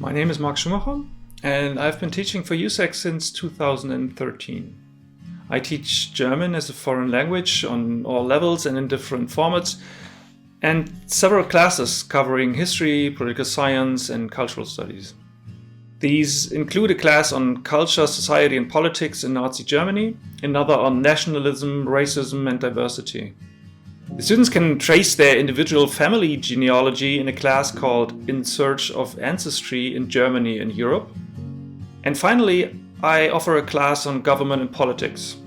My name is Mark Schumacher, and I've been teaching for USAC since 2013. I teach German as a foreign language on all levels and in different formats, and several classes covering history, political science, and cultural studies. These include a class on culture, society, and politics in Nazi Germany, another on nationalism, racism, and diversity. The students can trace their individual family genealogy in a class called In Search of Ancestry in Germany and Europe. And finally, I offer a class on government and politics,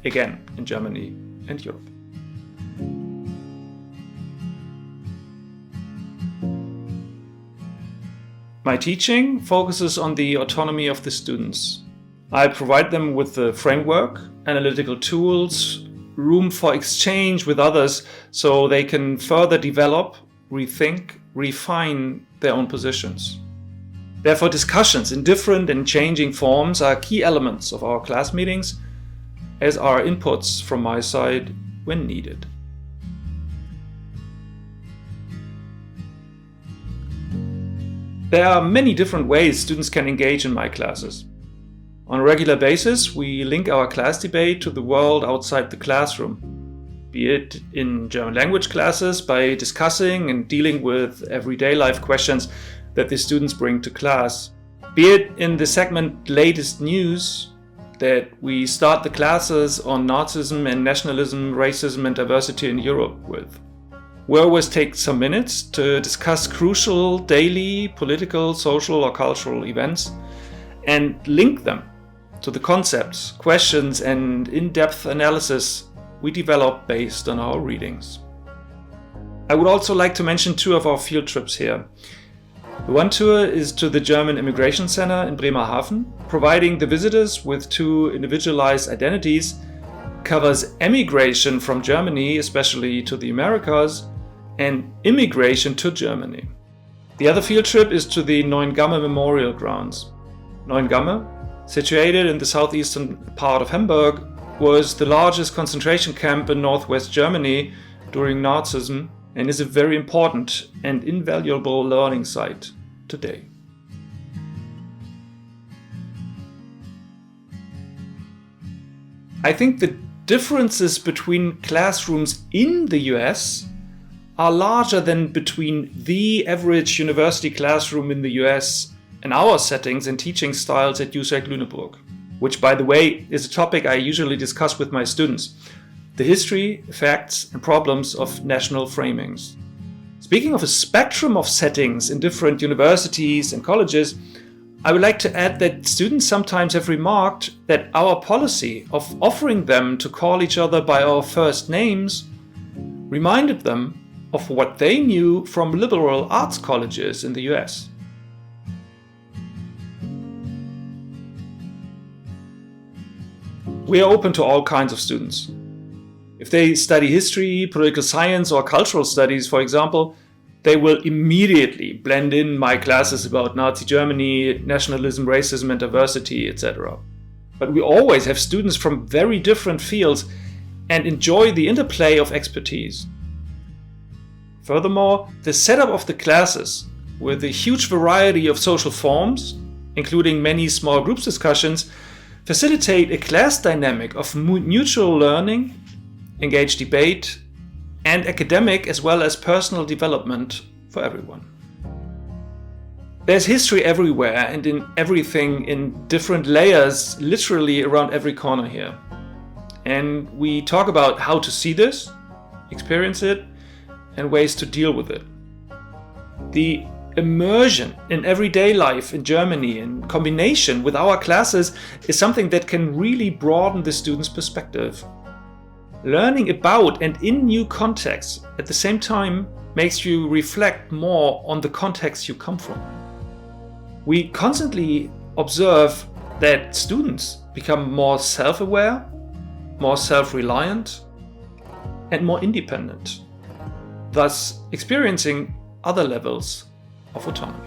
again in Germany and Europe. My teaching focuses on the autonomy of the students. I provide them with the framework, analytical tools, room for exchange with others so they can further develop, rethink, refine their own positions. Therefore, discussions in different and changing forms are key elements of our class meetings, as are inputs from my side when needed. There are many different ways students can engage in my classes. On a regular basis, we link our class debate to the world outside the classroom, be it in German language classes by discussing and dealing with everyday life questions that the students bring to class, be it in the segment Latest News that we start the classes on Nazism and nationalism, racism, and diversity in Europe with. We always take some minutes to discuss crucial daily political, social, or cultural events and link them to the concepts, questions, and in-depth analysis we develop based on our readings. I would also like to mention two of our field trips here. The one tour is to the German Immigration Center in Bremerhaven, providing the visitors with two individualized identities, covers emigration from Germany, especially to the Americas, and immigration to Germany. The other field trip is to the Neuengamme Memorial Grounds. Neuengamme, situated in the southeastern part of Hamburg, was the largest concentration camp in northwest Germany during Nazism and is a very important and invaluable learning site today. I think the differences between classrooms in the US are larger than between the average university classroom in the US and our settings and teaching styles at USAC Lüneburg, which, by the way, is a topic I usually discuss with my students: the history, facts, and problems of national framings. Speaking of a spectrum of settings in different universities and colleges, I would like to add that students sometimes have remarked that our policy of offering them to call each other by our first names reminded them of what they knew from liberal arts colleges in the US. We are open to all kinds of students. If they study history, political science, or cultural studies, for example, they will immediately blend in my classes about Nazi Germany, nationalism, racism, and diversity, etc. But we always have students from very different fields and enjoy the interplay of expertise. Furthermore, the setup of the classes, with a huge variety of social forms, including many small groups discussions, facilitate a class dynamic of mutual learning, engaged debate, and academic as well as personal development for everyone. There's history everywhere and in everything in different layers, literally around every corner here. And we talk about how to see this, experience it, and ways to deal with it. The immersion in everyday life in Germany in combination with our classes is something that can really broaden the student's perspective. Learning about and in new contexts at the same time makes you reflect more on the context you come from. We constantly observe that students become more self-aware, more self-reliant, and more independent, thus experiencing other levels of autonomy.